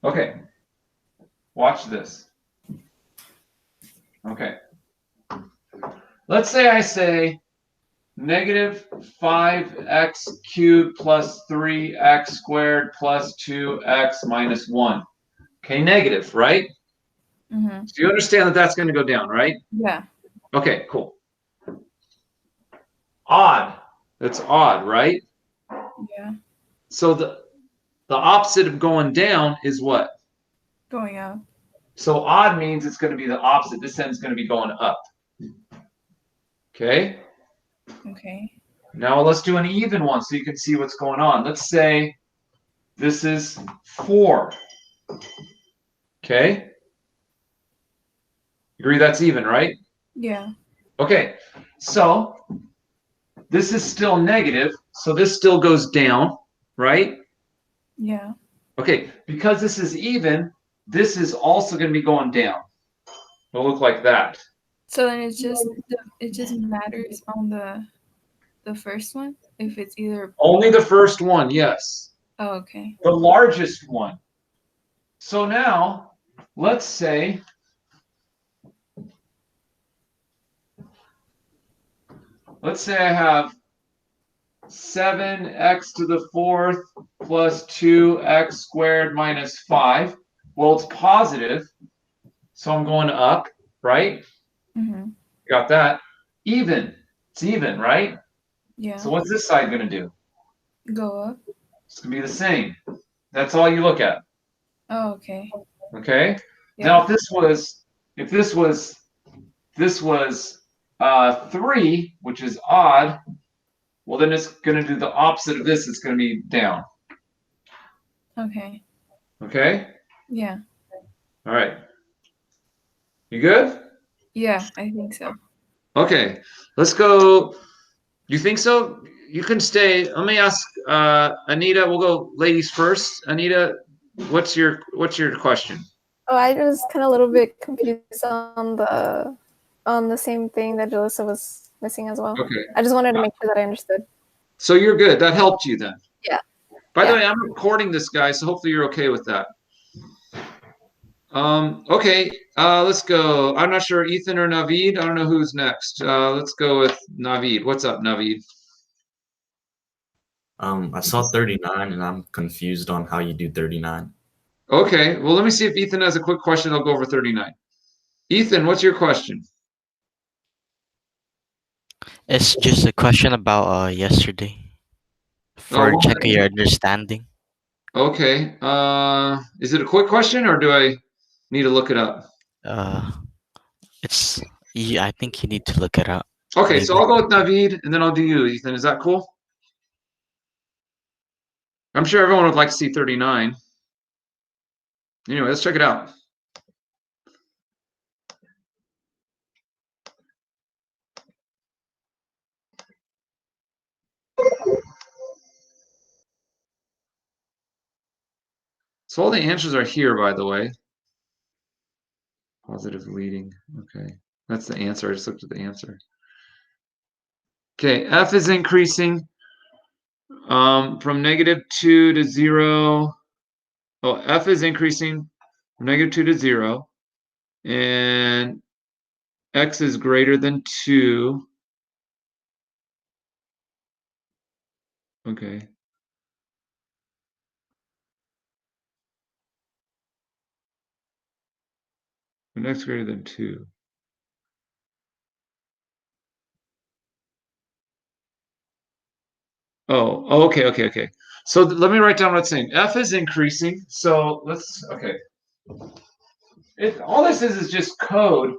Okay. Watch this. Okay. Let's say I say negative 5x cubed plus 3x squared plus 2x minus 1. Okay, negative, right? Mm-hmm. So you understand that that's going to go down, right? Yeah. Okay, cool. Odd. That's odd, right? Yeah. So the opposite of going down is what? Going up. So odd means it's going to be the opposite. This end's going to be going up. Okay? Okay. Now let's do an even one so you can see what's going on. Let's say this is 4. Okay? You agree that's even, right? Yeah. Okay. So this is still negative, so this still goes down, right? Yeah. Okay, because this is even, this is also going to be going down. It'll look like that. So then it just matters on the first one if it's either Only the first one, yes. Oh, okay. The largest one. So now, let's say I have 7x to the 4th plus 2x squared minus 5. Well, it's positive, so I'm going up, right? Mm-hmm. Got that. Even. It's even, right? Yeah. So what's this side going to do? Go up. It's going to be the same. That's all you look at. Oh, okay. Okay? Yeah. Now, if this was 3, which is odd, well, then it's going to do the opposite of this. It's going to be down. Okay. Okay? Yeah. All right. You good? Yeah, I think so. Okay. Let's go. You think so? You can stay. Let me ask Anita. We'll go ladies first. Anita, what's your question? Oh, I was kind of a little bit confused on the same thing that Jalissa was missing as well. Okay. I just wanted to make sure that I understood. So you're good. That helped you then. Yeah. By the way, I'm recording this, guy, so hopefully you're okay with that. Okay, let's go. I'm not sure, Ethan or Naveed. I don't know who's next. Let's go with Naveed. What's up, Naveed? I saw 39 and I'm confused on how you do 39. Okay, well, let me see if Ethan has a quick question. I'll go over 39. Ethan, what's your question? It's just a question about yesterday for Oh, checking your understanding. okay. Is it a quick question or do I need to look it up? It's yeah, I think you need to look it up. Okay, so Maybe. I'll go with Naveed and then I'll do you, Ethan. Is that cool? I'm sure everyone would like to see 39. Anyway, let's check it out. So all the answers are here, by the way. Positive leading. Okay, that's the answer. I just looked at the answer. Okay, F is increasing from -2 to 0. Oh, F is increasing from -2 to 0. And X is greater than 2. Okay. And X greater than 2. Oh, okay. So let me write down what it's saying. F is increasing. So okay. All this is just code.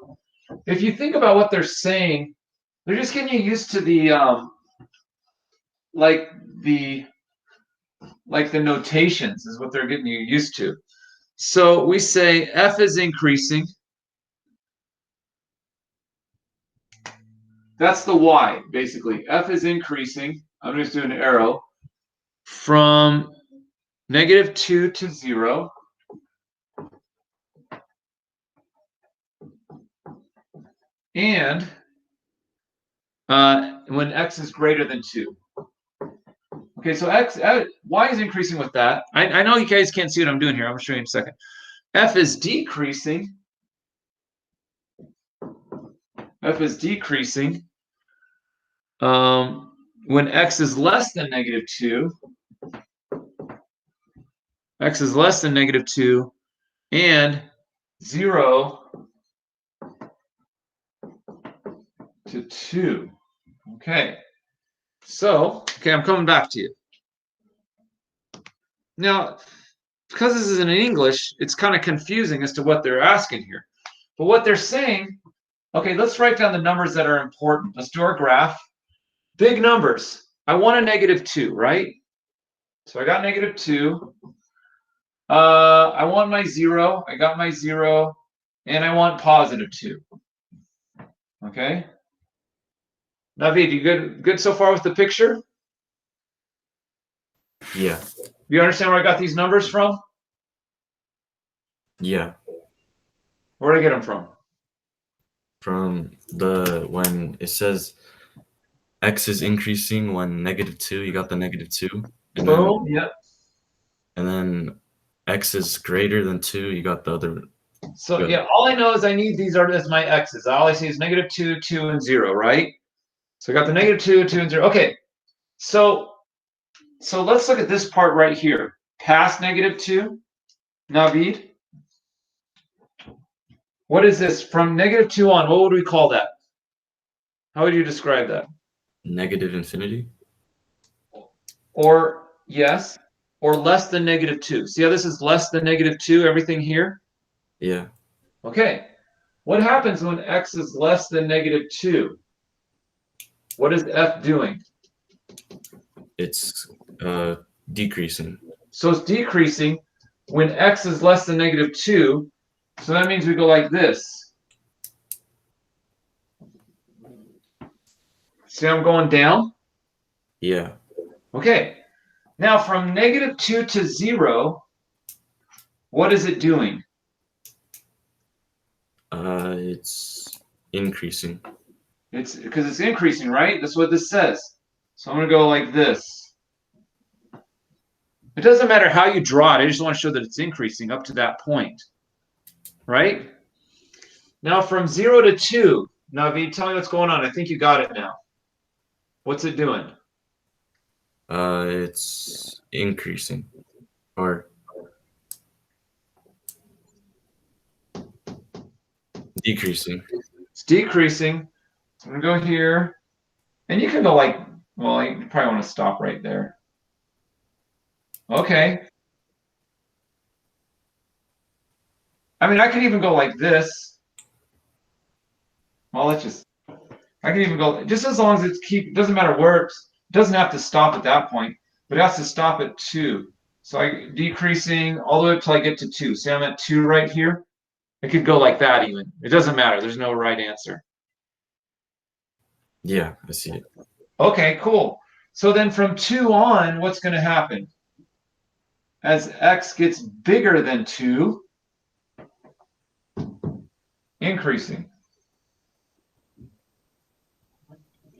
If you think about what they're saying, they're just getting you used to the like the notations is what they're getting you used to. So we say F is increasing. That's the Y, basically. F is increasing. I'm just doing an arrow from -2 to 0. And when X is greater than 2. Okay, so Y is increasing with that. I know you guys can't see what I'm doing here. I'm going to show you in a second. F is decreasing. F is decreasing when X is less than -2. X is less than -2 and 0 to 2. Okay. So, I'm coming back to you. Now, because this is in English, it's kind of confusing as to what they're asking here. But what they're saying, okay, let's write down the numbers that are important. Let's do our graph. Big numbers. I want a -2, right? So I got -2. I want my 0. I got my 0. And I want +2. Okay? Naveed, you good so far with the picture? Yeah. You understand where I got these numbers from? Yeah. Where did I get them from? From when it says X is increasing when -2, you got the -2. And Boom, then, yep. And then X is greater than 2, you got the other. So yeah, all I know is I need these are as my X's. All I see is -2, 2, and 0, right? So I got the -2, 2, and 0. Okay. So let's look at this part right here. Past -2, Naveed. What is this? From -2 on, what would we call that? How would you describe that? Negative infinity. Or yes, or less than -2. See how this is less than -2, everything here? Yeah. Okay. What happens when X is less than -2? What is F doing? It's decreasing. So it's decreasing when X is less than -2. So that means we go like this. See how I'm going down? Yeah. Okay. Now from -2 to 0, what is it doing? It's increasing. It's because it's increasing, right? That's what this says. So I'm going to go like this. It doesn't matter how you draw it. I just want to show that it's increasing up to that point. Right? Now from 0 to 2, Naveed, tell me what's going on. I think you got it now. What's it doing? It's increasing. Or decreasing. It's decreasing. So I'm going to go here. And you can go like, well, you probably want to stop right there. Okay. I mean, I could even go like this. Well, let's just, I can even go, just as long as it's it doesn't matter where it doesn't have to stop at that point, but it has to stop at 2. So I decreasing all the way up till I get to 2. Say I'm at 2 right here. I could go like that even. It doesn't matter. There's no right answer. Yeah, I see it. Okay, cool. So then from 2 on, what's going to happen? As x gets bigger than 2, increasing.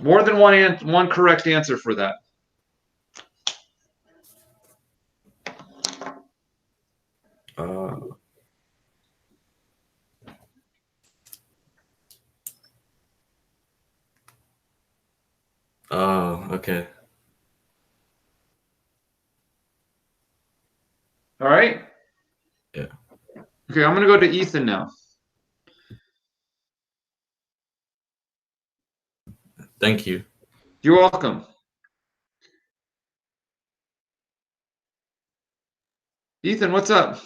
More than one correct answer for that. Oh, okay. All right? Yeah. Okay, I'm going to go to Ethan now. Thank you. You're welcome. Ethan, what's up?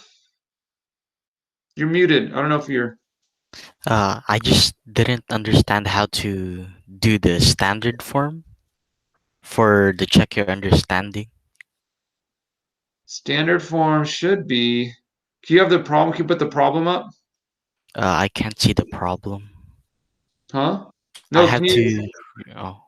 You're muted. I don't know if you're... I just didn't understand how to do the standard form for the check your understanding. Standard form should be... Can you have the problem? Can you put the problem up? I can't see the problem. Huh? I have to... Oh.